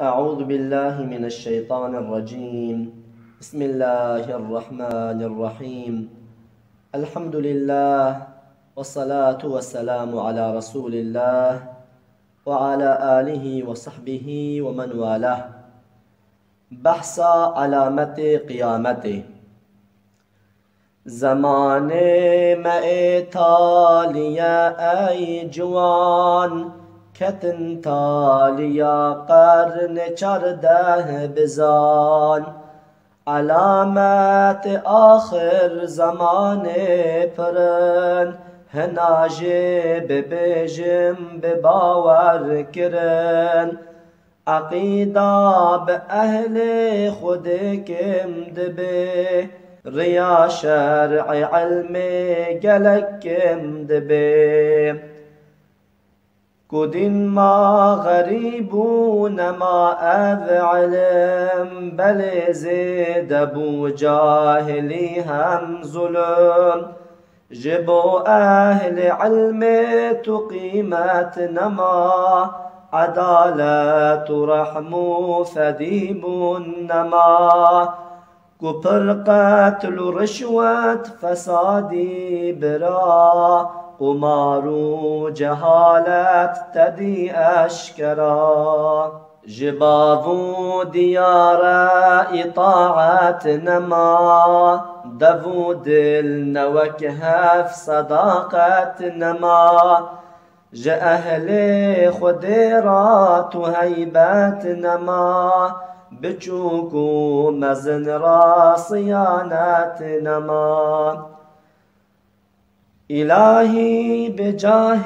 أعوذ بالله من الشيطان الرجيم. بسم الله الرحمن الرحيم. الحمد لله والصلاة والسلام على رسول الله وعلى آله وصحبه ومن والاه. بحث علامت قیامت. زمانه تالیا ای جوان، کتن تالیا قرن 14 بزان. علامت آخر زمانه پرن، هناجه ببیجم بباور کرن. عقیده به اهل خود کم دبه، ریا شرع علم گلک کم دبه. کدین ما غریبون ما اذ علم، بل زید بو جاهلی هم ظلم. جبو اهل علم تو قیمت نما، عدالت و رحم و فدیب نما. کو پر قتل و رشوت فسادی برا، قمار و جهالت تدی اشکرا. جباب و دیار اطاعت نما، دو دل نوک هف صداقت نما. ج اهل خود را تو هیبت نما، بچوک و مزن را صیانت نما. الهی بجاه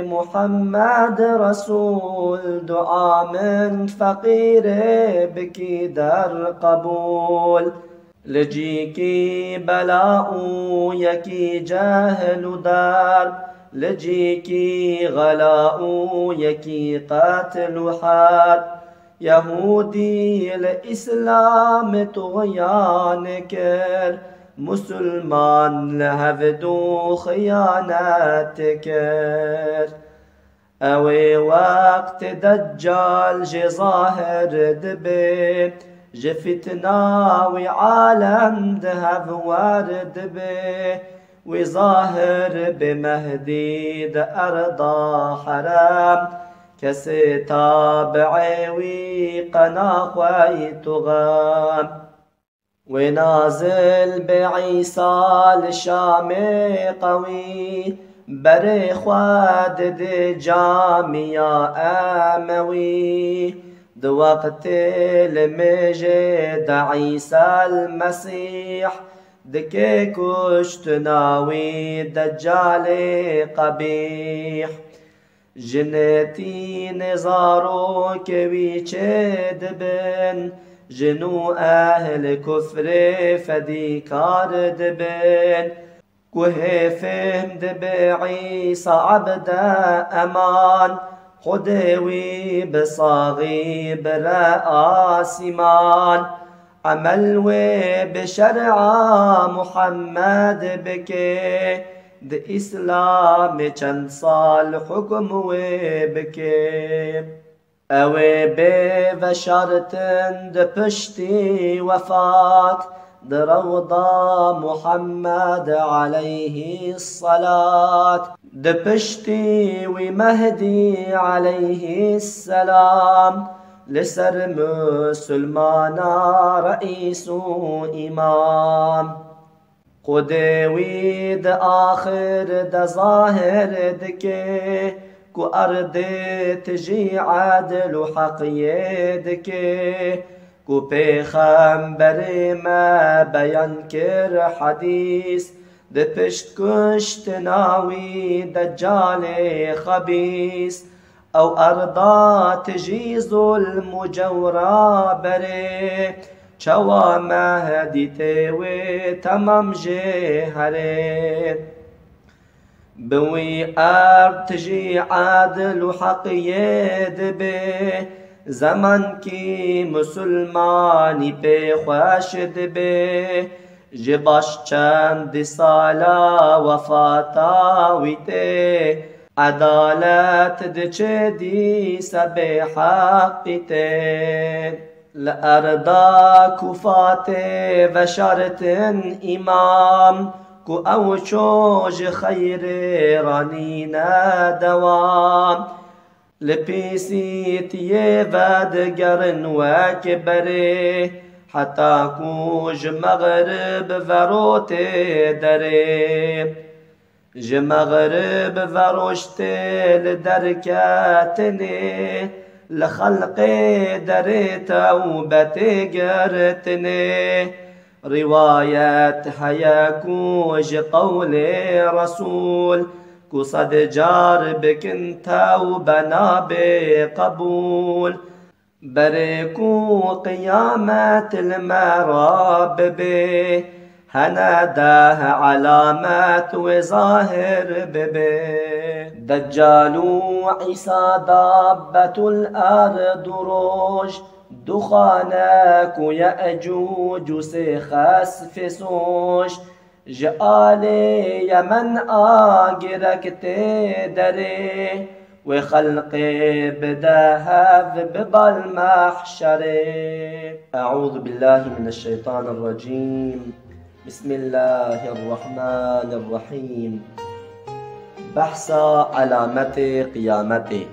محمد رسول، دعا من فقیر بکی در قبول. لجی کی بلاء یکی جهل در، لجی کی غلاء یکی قتل حد. یهودی الاسلام طغیان کر، مسلمان لهفدو خیانت کر. اوی وقت دجال جی ظاهر دبه، جی فتنا وی عالم دهف وارد به. وی ظاهر بمهدی د ارضا حرام، کسی تابعی وی قناخوی تغام. ونازل بعيسى لشام قوي، بر خواد دي جامية آموي. دو وقت المجد عيسى المسيح، دكي كشتناوي دجال قبيح. جنتي نزارو كوي دبن، جنو اهل كفر فدي كار دبن. كوه فهم دب عيسى عبد امان، خدوي بصاغي براء آسمان. عمل بشرع محمد بكي، د اسلام چند سال حكم بكي. اوی به و شرطن د پشتی وفات، د روضا محمد علیه الصلاة. د پشتی و مهدی علیه السلام، لسر مسلمانا رئیس و امام. خدوی د آخر د ظاهر دکه، کو ارد تجی عدل و حق یدکه. کو پیغمبر ما بیان کر حدیث، د پشت کشت ناوی دجال خبیث. او اردا تجی ظلم و جورا بره، چوا مهدی تیوی تمام جهره. بوي ارتجي عادل وحق يدبه، زمن کی مسلمانی پی خوشد به. جباش چند سالا وفاتا ویته، عدالت دچه دیس به حقیته لأردا کفات و شرط امام کو او چوج خیر رانی ندوام لپیسیتیه ودگرن وکبره حتی کوج مغرب وروت دره مغرب وروشت لدركاتني لخلق در توبت گرتني رواية حياكوج قول رسول کو صد جار بكن توبنا بقبول بركو قيامة المراب به هناداه علامات وظاهر ببه دجال وعيسى دابة الأرض روج دخانك يأجوج سخس فسوش جالي يمن آجرك تدري وخلق بدهب بالمحشر. أعوذ بالله من الشيطان الرجيم. بسم الله الرحمن الرحيم. بحث علامة قيامته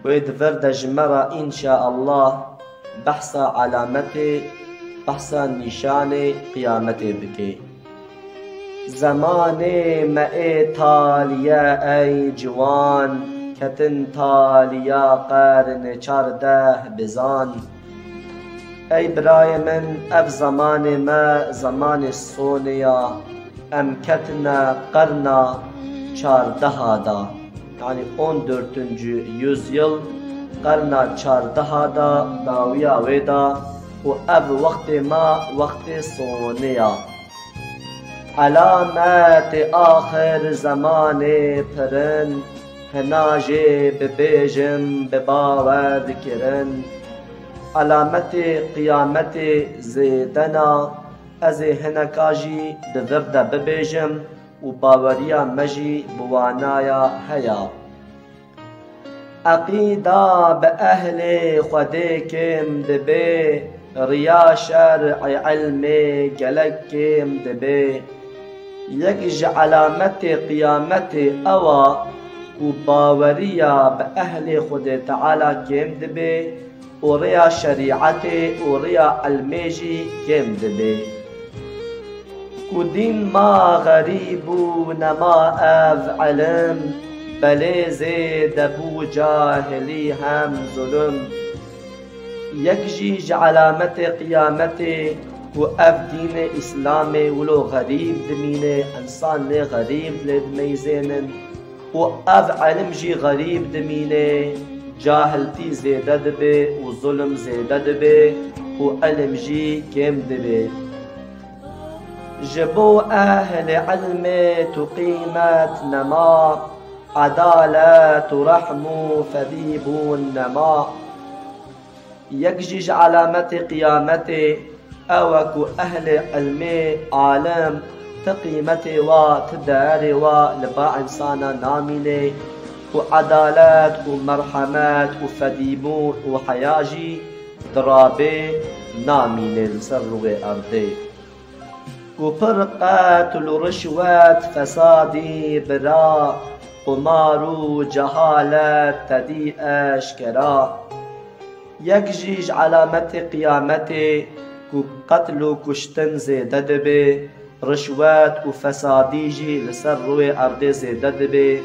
بيد فرد جمرة إن شاء الله بحث علامة بحث نشان قيامته بكي زمان ما تاليا أي جوان كتن تاليا قرن چارده بزان ای برای من اف زمان ما زمان سونیا ام کتنا قرنا 14 دا yani 14. yüzyıl قرنا 14 دا داویا ویدا و اف وقت ما وقت سونیا علامات آخر زمان پرن هناجه ببیجم بباور کرن علامت قیامت زیدنا از هنکاجی دورده ببیجم و باوریا مجی بوانایا هیا عقیده به اهل خودکم دبی ریا شرع علم گلکم دبی یک علامت قیامت اوا و باوریا به اهل خود تعالی کم دبی وريا شريعتي وريا الميجي كم دبي كودين ما غريب ونما اف علم بلي زيد ابو جاهلي هم ظلم يكجي علامة قيامتي و اف دين اسلامي ولو غريب دمينه انسان لي غريب لدميزين و اف علم جي غريب دمينه جاهلتی زیده دبه و ظلم زیده دبه و علم جی کم دبه جبو اهل علم تو قیمت نما عدالت و رحم و فدیب و نما یک جیج علامت قیامت اوکو اهل علم عالم تقیمت و تدار و لبا انسانا نامینه وعدالات ومرحمات وفديبون وحياجي درابي نامين السر أرضي وفرقات الرشوات فسادي برا قمار جهالات تدي أشكرا يكجيج علامة قيامتي قتل كشتن زيددبي رشوات وفساديجي لسر أرضي زيددبي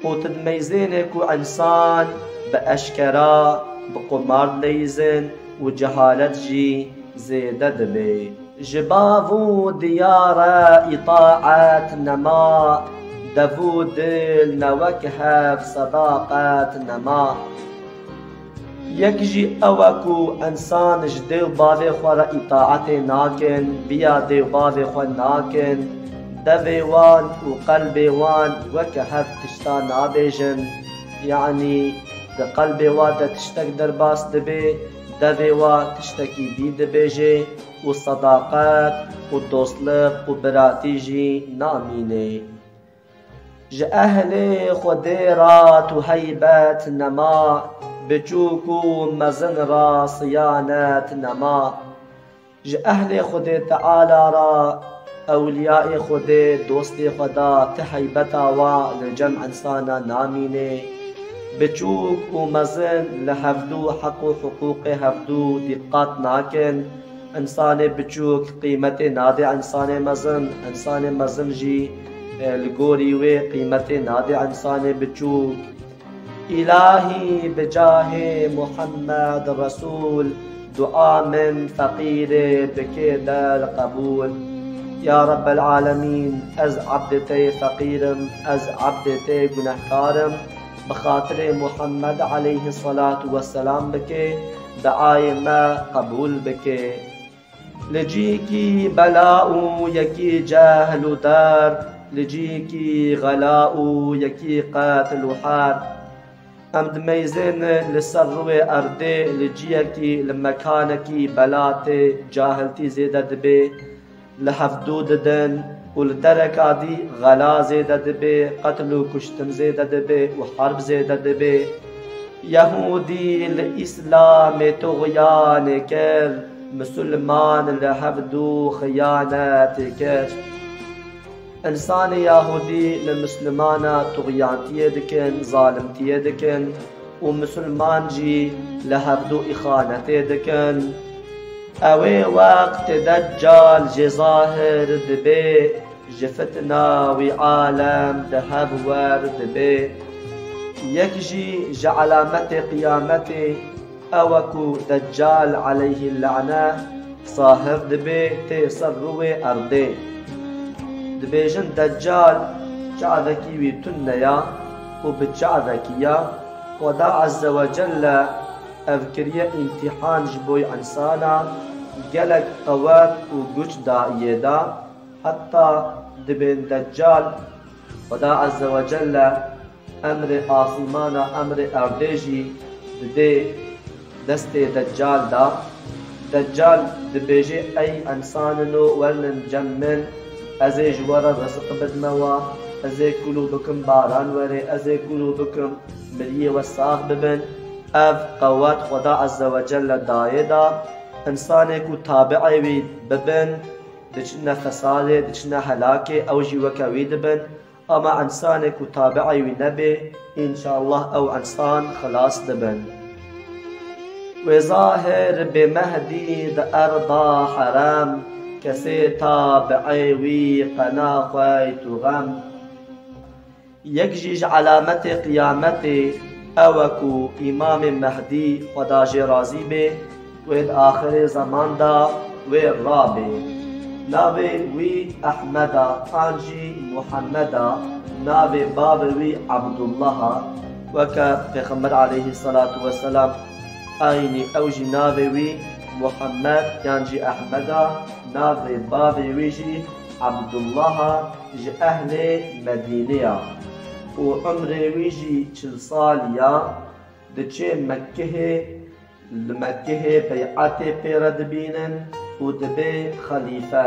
وتدميزينك وإنسان بأشكرا بقمار ليزن وجهالت جي زيدد بي جبافو ديارة إطاعات نما دفو دل نوكهف صداقات نما يكجي أوكو إنسان جديو بافي خورا إطاعتي ناكن بيا ديو بافي خور ناكن دفي وان وقلبي وان وكهف تشتا نابيجن يعني ده قلبي وان ده تشتك درباس دبي دفي وان تشتكي دي دبيجي والصداقات والدوستلق وبراتيجي ناميني ج اهل خديرات وهيبات نما بچوكو مزن را صيانات نما ج اهل خدي تعالى را اولياء خدي دوست خدا تهيبتا و لجمع انسانا نامينه بچوك ومزن لهفدو حق وحقوق هفدو دقات ناكن انسان بچوك قيمة نادي انسان مزن جي الگوري وي قيمة نادي انسان بچوك إلهي بجاه محمد رسول دعاء من فقير بكيد القبول يا رب العالمين از عبدتي فقيرم از عبدتي گنهكارم بخاطر محمد عليه الصلاة والسلام بك دعاء ما قبول بك لجيكي بلاء يكي جهل دار لجيكي غلاء يكي قاتل حار امد ميزن لسروي اردي لجيكي لمكانكي بلاتي جاهلتي زيادة دبي لحفدود دن ولدرك عادي غلا زيادة دبي قتل وكشتن زيادة دبي وحرب زيادة دبي يهودي الإسلام طغيان كر مسلمان لحفدو خيانات كر انسان يهودي لمسلمان طغيان تيدكن ظالم تيدكن ومسلمان جي لحفدو إخانة تيدكن اوي وقت دجال جي ظاهر دبي جفتنا وعالم دهب ورد بي يكجي جعلامة قيامتي اوكو دجال عليه اللعنة صاهر دبي تيسروي أردي دبيجن دجال جعذكي ويتنيا وبتجعذكيا ودا عز وجل أذكريا امتحان جبوي انسانا قلق قوات وقج دائيدا حتى دبين دجال ودا عز وجل امر آسمانا امر ارديجي دي دستي دجال دا دجال دبيجي اي انساننو ولن جمن ازي جوارا رزق بدموا ازي قلوبكم باران وري ازي قلوبكم مليه وساخ ببن اف قوات خدا عز وجل دايدا انسانك تابعي ببن دچنا فساده دچنا هلاكه او جي وكوي دبن اما انسانك تابعي نبي ان شاء الله او انسان خلاص دبن وظاهر بمهدي ارضا حرام كسي تابعي وي قنا خويت غم يكجيج علامة قيامتي اوكو امام مهدي خدا جي راضي به ويد آخر زمان دا ويد رابي ناوي وي أحمدا آنجي محمدا ناوي باب وي عبد الله وكا پیغمبر عليه الصلاة والسلام آيني أوجي ناوي وي محمد يانجي أحمدا ناوي باب ويجي عبد الله جي أهل مدينة وعمر ويجي 40 ساليا دچه مكه لمكه بيعات بيرد بينن ودبي خليفة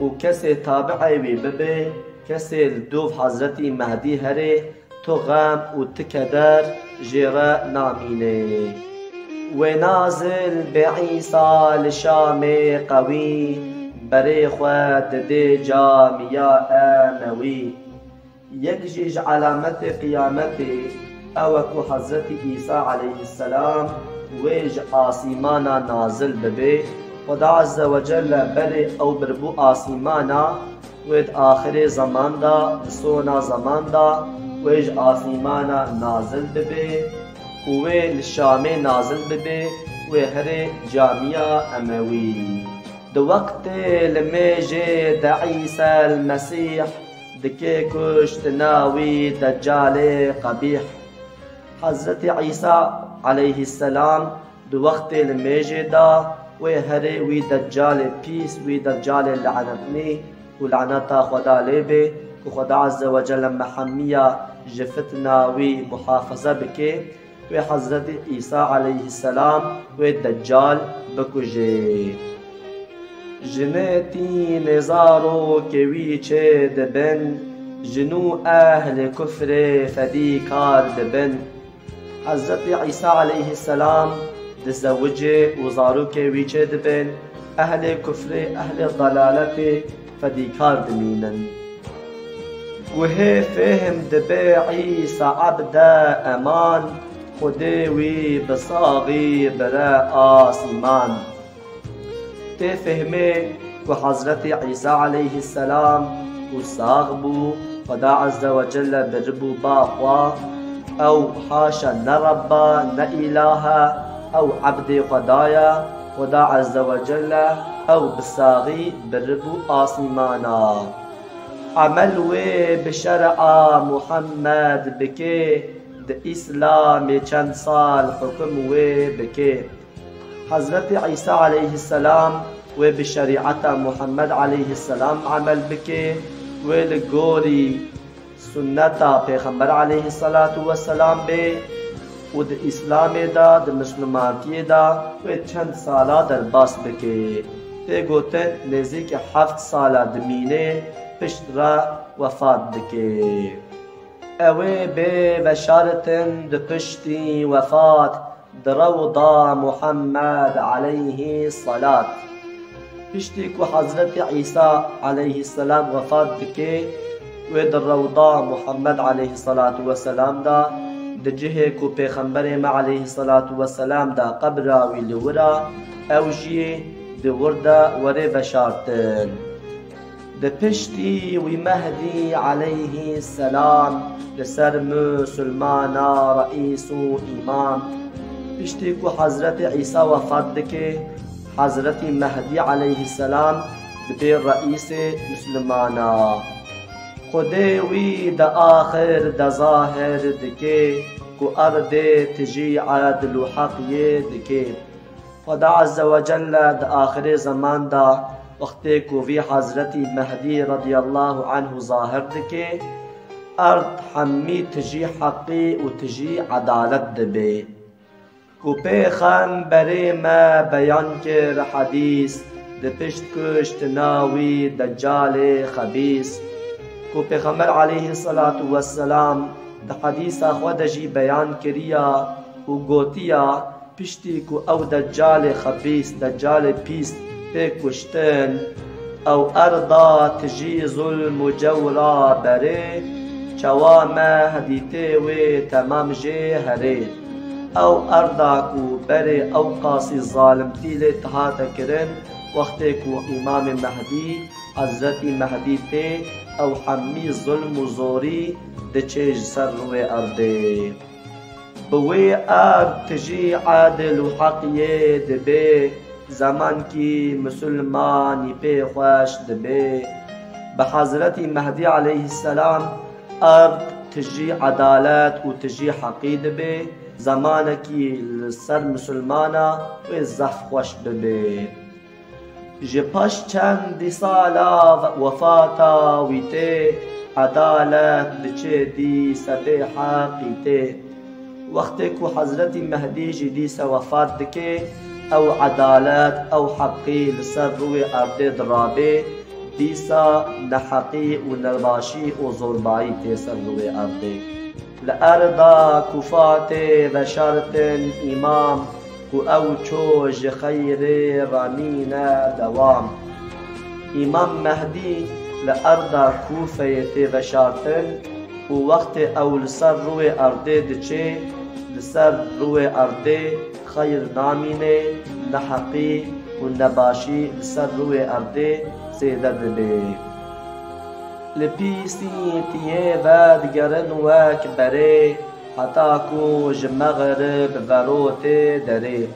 وكسي تابعي ببي كسي الدوف حضرتي مهدي هري تغام وتكدر جيرا ناميني ونازل بعيسى لشام قوي بريخوة ددي جامية آموي يكجيج علامة قيامتي اوكو حضرت عيسى عليه السلام ويج آسيمانا نازل ببي خدا عز وجل بري او بربو آسيمانا ويد آخر زمان دا سونا زمان دا ويج آسيمانا نازل ببي ووي للشامي نازل ببي وهري جامعة أموي دو وقت لميجي دا عيسى المسيح دكي كشت ناوي دجال قبيح حضرت عيسى عليه السلام دو وقت الميجي دا وهري وي دجال بيس وي دجال لعنتني ولعنتا خدا ليبي وخدا عز وجل محمية جفتنا وي محافظة بكي وحضرت عيسى عليه السلام والدجال بكجي جنتي نزارو كوي چه دبن جنو أهل كفر فدي كار دبن. حضرت عيسى عليه السلام دزوجه وزاروك ويجه دبن. أهل كفر أهل ضلالة فدي كار دمينن. وهي فهم دبي عيسى عبد أمان خديوي بصاغي براء آسمان. تفهمي وحضرت عيسى عليه السلام وصاغبو خدا عز وجل بربو باقوا أو حاشا نربا نإلها أو عبد خدايا خدا عز وجل أو بصاغي بربو آسمانا. عمل وي بشرع محمد بكي د اسلام چند سال حكم وي بكي. حضرت عيسى عليه السلام و بشريعة محمد عليه السلام عمل بكي و لغوري سنة پیغمبر عليه الصلاة والسلام بي و د اسلام دا د مسلمانتي دا و چند سالا در باس بكي. تی گوتن نزدیک 7 سالا دمینه پشت را وفات بكي. اوي ببشارة دپشتي وفات دروضا محمد عليه الصلاة. پشتی کو حضرت عيسى عليه السلام وفات بكي ودروضا محمد عليه الصلاة والسلام دا دجه کو پیغمبر ما عليه الصلاة والسلام دا قبرا ولورا اوجي دوردا وري بشارتن. دپشتی وی مهدی عليه السلام لسر مسلمانا رئيس و امام. پشتی کو حضرت عیسی وفات دکه حضرت مهدی عليه السلام دبی رئیس مسلمانا. خودی وی دا آخر دا ظاهر دکه کو ارد تجی عدل و حقیه دکه. خدا عز وجل دا آخر زمان دا وقتی کو وی حضرت مهدی رضی الله عنه ظاهر دکه ارد حمی تجی حقی و تجی عدالت دبی. کو پیغمبر ما بیان کر حدیث دپشت کشت ناوی دجال خبیث. کو پیغمبر علیه الصلاة والسلام د حدیث خودجی بیان کریا و گوتیا پشتی کو او دجال خبیث دجال پیست کشتن او اردا تجی ظلم و جورا بره چوا مهدیته و تمام جه هره. او اردا کو بره او قاسی ظالمتی لتها تکرن وقتی کو امام مهدی حضرت مهدی ته او حمی ظلم و زوری دچیج سر روی ارده. بوی ارد تجی عادل و حقیه دبه زمان کی مسلمانی پی خوش دبه. بحضرت مهدی علیه السلام ارد تجی عدالت و تجی حقی دبه زمان کی سر مسلمانا و زف خوش ببه. جپاش چند سالا وفاتا ویته عدالت دچه دی سبه حقی ته. وقتی کو حضرت مهدی جدیس وفات دکه او عدالت او حقی لسر روی ارده درابه دیسا نحقی و نباشی و ظلمایی ته سر روی ارده. لأرضا كفات بشرط إمام او چوج خير رامينا دوام. إمام مهدي لأرضا كوفة بشرطن ووقت او لسر روي أرضي دچه لسر روي أرضي خير نامينه نحقي والنباشي لسر روي أرضي سيدر بي. لپیسی تیه ود گرن وک بره حتا کو مغرب وروت دره.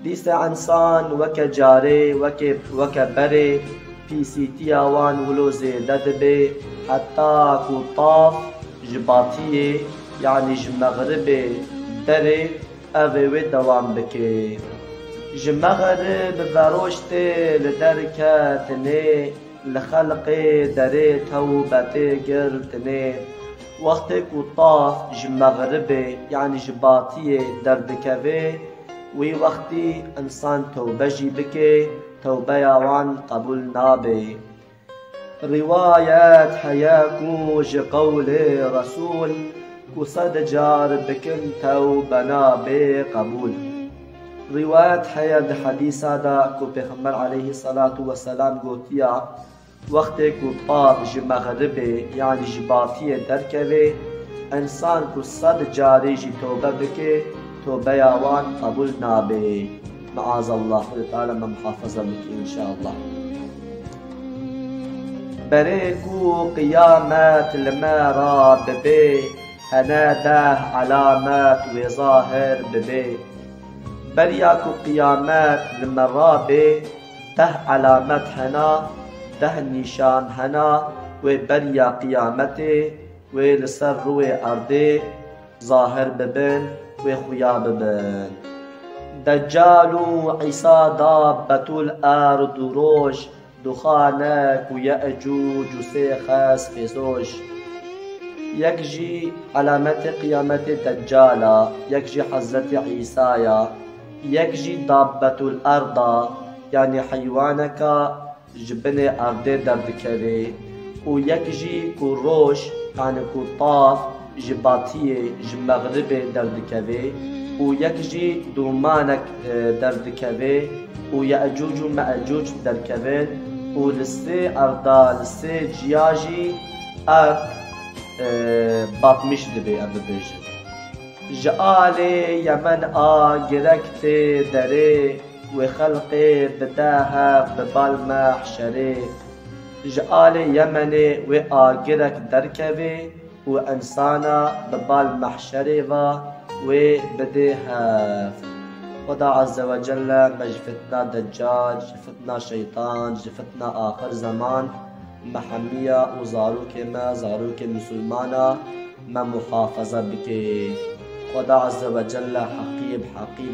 دیس انسان وک جاره وک بره پیسی تیاوان ولو زیدد به حتا کو طاف جباطیه یعنی مغرب دره اوه دوام بکه. مغرب وروشت لدرکت نه لخلق دره توبت گرتنه. وقت کو طاف مغربه یعنی جباطیه دردکوه وی وقتی انسان توبه جی بکه توبه یاوان قبول نابه. روايات حياكو جي قول رسول كو صد جار بكن تو بنا بقبول. روايات حياة حديث هذا كو پیغمبر عليه الصلاة والسلام قوتيا وقت كو طاب جي مغربي يعني جي باطية دركوي انسان كو صد جاري جي توبة بكي توبة يوان قبول نابي. معاذ الله تعالى ما محافظة بكي إن شاء الله. بريكو قيامات المارا ببي هناده علامات وظاهر ببي. برياكو قيامات المرابي ده علامات هنا ده نشان هنا وبريا قيامتي ولسر روي أرضي ظاهر ببن وخيا ببن. دجال عيسى دابة الأرض روش دخانك ويأجوج وسيخس في زوج. يكجي علامة قيامة دجالة يكجي حزة عيسايا يكجي دابة الأرض يعني حيوانك جبني أرضي دردكري ويكجي كروش يعني كطاف جباتية جمغربي دردكري ويكجي دومانك دردكري ويأجوج ومأجوج دركبين ولسي أرضا لسي جياجي أرض باطمش دبي أبو بيجي. جالي يمن آجركت دري وخلقي بداها ببالمحشري. جالي يمني وآجرك دركبي وإنسانا ببالمحشري وبديها. خدا عز وجل ما جفتنا دجال جفتنا شيطان جفتنا آخر زمان محمية وزاروك ما زاروك مسلمانا ما محافظة بك. خدا عز وجل حقيب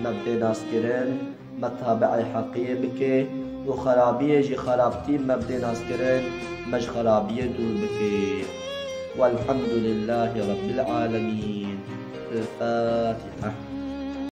ما بدينا سكرين ما تابعي حقيب بك وخرابية جي خرابتي ما بدينا سكرين مش خرابية دور بك. والحمد لله رب العالمين. الفاتحة.